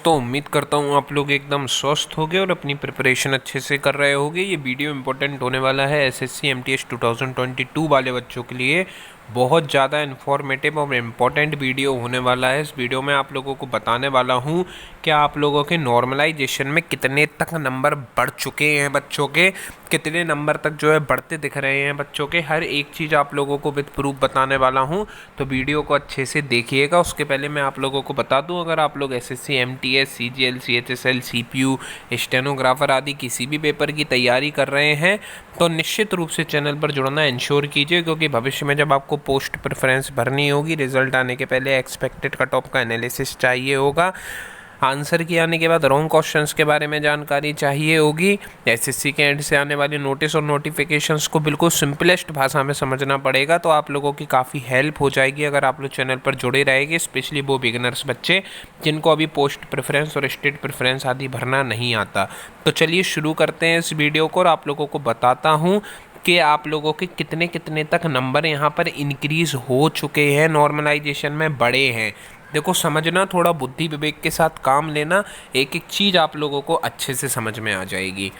दोस्तों, उम्मीद करता हूँ आप लोग एकदम स्वस्थ होगे और अपनी प्रिपरेशन अच्छे से कर रहे होगे। ये वीडियो इंपॉर्टेंट होने वाला है एसएससी एमटीएस 2022 वाले बच्चों के लिए। बहुत ज़्यादा इन्फॉर्मेटिव और इम्पॉर्टेंट वीडियो होने वाला है। इस वीडियो में आप लोगों को बताने वाला हूँ कि आप लोगों के नॉर्मलाइजेशन में कितने तक नंबर बढ़ चुके हैं, बच्चों के कितने नंबर तक जो है बढ़ते दिख रहे हैं बच्चों के। हर एक चीज़ आप लोगों को विद प्रूफ बताने वाला हूँ, तो वीडियो को अच्छे से देखिएगा। उसके पहले मैं आप लोगों को बता दूँ, अगर आप लोग SSC MTS CGL CHSL CPU stenographer आदि किसी भी पेपर की तैयारी कर रहे हैं तो निश्चित रूप से चैनल पर जुड़ना इंश्योर कीजिए, क्योंकि भविष्य में जब आपको पोस्ट प्रेफरेंस भरनी होगी, रिजल्ट आने के पहले एक्सपेक्टेड कट ऑफ का एनालिसिस चाहिए होगा, आंसर की आने के बाद रॉन्ग क्वेश्चंस के बारे में जानकारी चाहिए होगी, एसएससी के एंड से आने वाले नोटिस और नोटिफिकेशंस को बिल्कुल सिंपलेस्ट भाषा में समझना पड़ेगा। तो आप लोगों की काफ़ी हेल्प हो जाएगी अगर आप लोग चैनल पर जुड़े रहेंगे, स्पेशली वो बिगिनर्स बच्चे जिनको अभी पोस्ट प्रेफरेंस और स्टेट प्रेफरेंस आदि भरना नहीं आता। तो चलिए शुरू करते हैं इस वीडियो को और आप लोगों को बताता हूँ कि आप लोगों के कितने कितने तक नंबर यहाँ पर इंक्रीज़ हो चुके हैं, नॉर्मलाइजेशन में बढ़े हैं। देखो, समझना, थोड़ा बुद्धि विवेक के साथ काम लेना, एक एक चीज़ आप लोगों को अच्छे से समझ में आ जाएगी।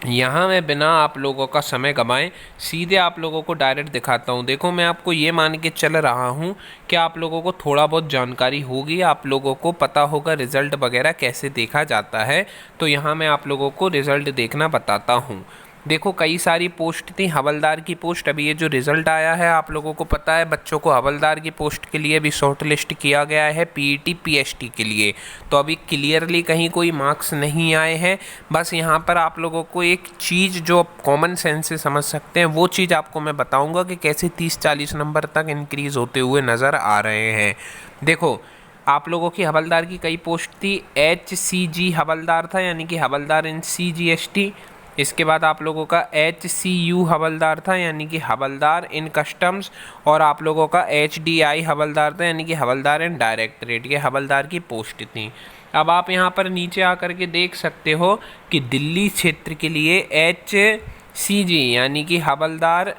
यहाँ मैं बिना आप लोगों का समय गंवाए सीधे आप लोगों को डायरेक्ट दिखाता हूँ। देखो, मैं आपको ये मान के चल रहा हूँ कि आप लोगों को थोड़ा बहुत जानकारी होगी, आप लोगों को पता होगा रिज़ल्ट वगैरह कैसे देखा जाता है। तो यहाँ मैं आप लोगों को रिज़ल्ट देखना बताता हूँ। देखो, कई सारी पोस्ट थी। हवलदार की पोस्ट, अभी ये जो रिज़ल्ट आया है आप लोगों को पता है, बच्चों को हवलदार की पोस्ट के लिए भी शॉर्ट लिस्ट किया गया है पीईटी पीएसटी के लिए। तो अभी क्लियरली कहीं कोई मार्क्स नहीं आए हैं। बस यहाँ पर आप लोगों को एक चीज़ जो कॉमन सेंस से समझ सकते हैं, वो चीज़ आपको मैं बताऊँगा कि कैसे 30-40 नंबर तक इंक्रीज़ होते हुए नज़र आ रहे हैं। देखो, आप लोगों की हवलदार की कई पोस्ट थी। HCG हवलदार था, यानी कि हवलदार इन CGST। इसके बाद आप लोगों का HCU हवलदार था, यानी कि हवलदार इन कस्टम्स। और आप लोगों का HDI हवलदार था, यानी कि हवलदार इन डायरेक्टरेट। ये हवलदार की पोस्ट थी। अब आप यहाँ पर नीचे आकर के देख सकते हो कि दिल्ली क्षेत्र के लिए HCG यानी कि हवलदार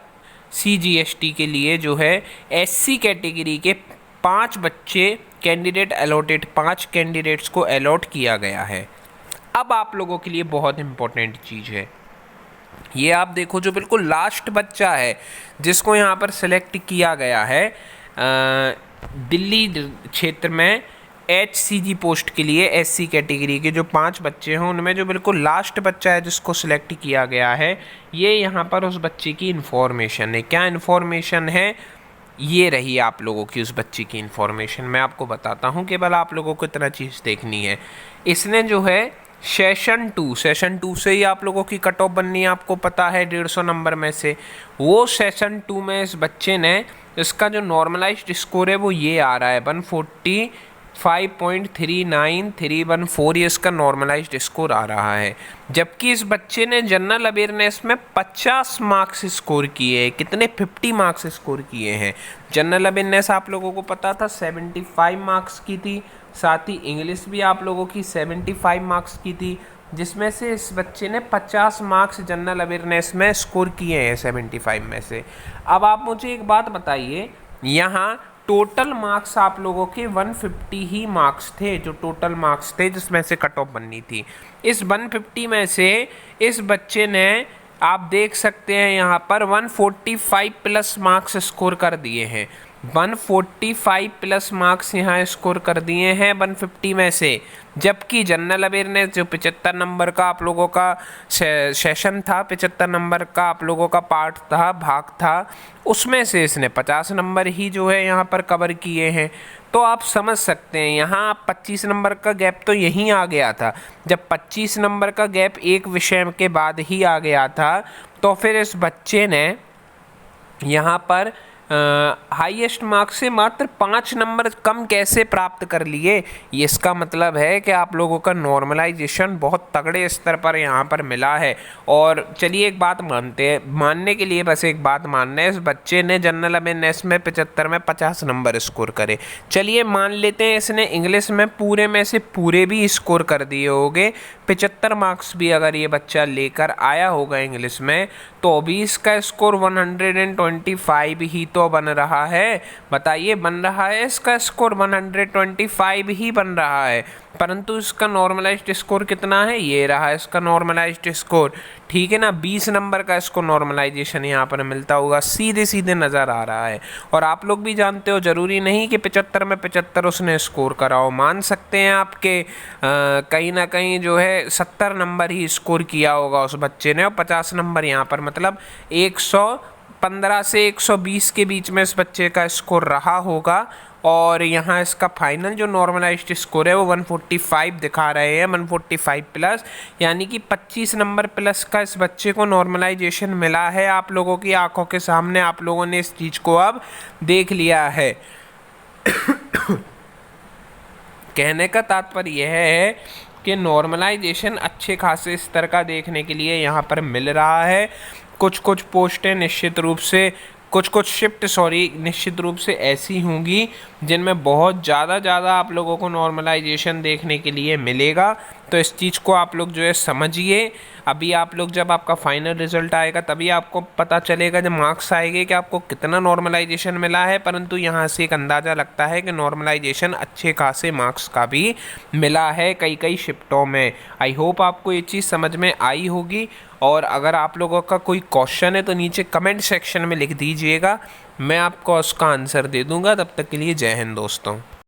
CGST के लिए जो है SC कैटेगरी के 5 बच्चे कैंडिडेट अलॉटेड, 5 कैंडिडेट्स को अलॉट किया गया है। अब आप लोगों के लिए बहुत इंपॉर्टेंट चीज़ है, ये आप देखो, जो बिल्कुल लास्ट बच्चा है जिसको यहाँ पर सेलेक्ट किया गया है दिल्ली क्षेत्र में HCG पोस्ट के लिए SC कैटेगरी के जो 5 बच्चे हैं, उनमें जो बिल्कुल लास्ट बच्चा है जिसको सिलेक्ट किया गया है, ये यहाँ पर उस बच्चे की इन्फॉर्मेशन है। क्या इन्फॉर्मेशन है? ये रही आप लोगों की उस बच्चे की इन्फॉर्मेशन। मैं आपको बताता हूँ, केवल आप लोगों को इतना चीज़ देखनी है। इसने जो है सेशन 2 से ही आप लोगों की कट ऑफ बननी है, आपको पता है 150 नंबर में से। वो सेशन 2 में इस बच्चे ने, इसका जो नॉर्मलाइज्ड स्कोर है वो ये आ रहा है 145.39314, ये इसका नॉर्मलाइज्ड स्कोर आ रहा है। जबकि इस बच्चे ने जनरल अवेयरनेस में 50 मार्क्स स्कोर किए हैं। कितने? 50 मार्क्स स्कोर किए हैं। जनरल अवेयरनेस आप लोगों को पता था 75 मार्क्स की थी, साथ ही इंग्लिश भी आप लोगों की 75 मार्क्स की थी, जिसमें से इस बच्चे ने 50 मार्क्स जनरल अवेयरनेस में स्कोर किए हैं 75 में से। अब आप मुझे एक बात बताइए, यहाँ टोटल मार्क्स आप लोगों के 150 ही मार्क्स थे, जो टोटल मार्क्स थे जिसमें से कट ऑफ बननी थी। इस 150 में से इस बच्चे ने, आप देख सकते हैं यहाँ पर 145 प्लस मार्क्स स्कोर कर दिए हैं। 145 प्लस मार्क्स यहाँ स्कोर कर दिए हैं 150 में से। जबकि जनरल अवेयरनेस जो 75 नंबर का आप लोगों का सेशन था, 75 नंबर का आप लोगों का पार्ट था, भाग था, उसमें से इसने 50 नंबर ही जो है यहाँ पर कवर किए हैं। तो आप समझ सकते हैं, यहाँ 25 नंबर का गैप तो यहीं आ गया था। जब 25 नंबर का गैप एक विषय के बाद ही आ गया था, तो फिर इस बच्चे ने यहाँ पर हाईएस्ट मार्क्स से मात्र 5 नंबर कम कैसे प्राप्त कर लिए? ये इसका मतलब है कि आप लोगों का नॉर्मलाइजेशन बहुत तगड़े स्तर पर यहाँ पर मिला है। और चलिए एक बात मानते हैं, मानने के लिए बस एक बात मानना है, इस बच्चे ने जनरल अवेयरनेस में 75 में 50 नंबर स्कोर करे। चलिए मान लेते हैं इसने इंग्लिश में पूरे में से पूरे भी स्कोर कर दिए होंगे, 75 मार्क्स भी अगर ये बच्चा लेकर आया होगा इंग्लिश में, तो भी इसका स्कोर 125 ही तो तो बन रहा है, बताइए बन रहा है इसका स्कोर 125 ही बन रहा है, परंतु इसका नॉर्मलाइज्ड स्कोर कितना है, ये रहा इसका नॉर्मलाइज्ड स्कोर। ठीक है ना, 20 नंबर का इसको नॉर्मलाइजेशन यहाँ पर मिलता होगा, सीधे सीधे नज़र आ रहा है। और आप लोग भी जानते हो, ज़रूरी नहीं कि 75 में 75 उसने स्कोर करा हो, मान सकते हैं आपके कहीं ना कहीं जो है 70 नंबर ही स्कोर किया होगा उस बच्चे ने, और 50 नंबर यहाँ पर, मतलब 115 से 120 के बीच में इस बच्चे का स्कोर रहा होगा। और यहाँ इसका फाइनल जो नॉर्मलाइज्ड स्कोर है वो 145 दिखा रहे हैं, 145 प्लस, यानी कि 25 नंबर प्लस का इस बच्चे को नॉर्मलाइजेशन मिला है। आप लोगों की आंखों के सामने आप लोगों ने इस चीज़ को अब देख लिया है। कहने का तात्पर्य यह है कि नॉर्मलाइजेशन अच्छे खासे स्तर का देखने के लिए यहाँ पर मिल रहा है। कुछ कुछ पोस्टें निश्चित रूप से, कुछ शिफ्ट निश्चित रूप से ऐसी होंगी जिनमें बहुत ज़्यादा आप लोगों को नॉर्मलाइजेशन देखने के लिए मिलेगा। तो इस चीज़ को आप लोग जो है समझिए। अभी आप लोग जब आपका फाइनल रिजल्ट आएगा तभी आपको पता चलेगा, जब मार्क्स आएंगे, कि आपको कितना नॉर्मलाइजेशन मिला है। परंतु यहाँ से एक अंदाज़ा लगता है कि नॉर्मलाइजेशन अच्छे खासे मार्क्स का भी मिला है कई शिफ्टों में। आई होप आपको ये चीज़ समझ में आई होगी। और अगर आप लोगों का कोई क्वेश्चन है तो नीचे कमेंट सेक्शन में लिख दीजिएगा, मैं आपको उसका आंसर दे दूंगा। तब तक के लिए जय हिंद दोस्तों।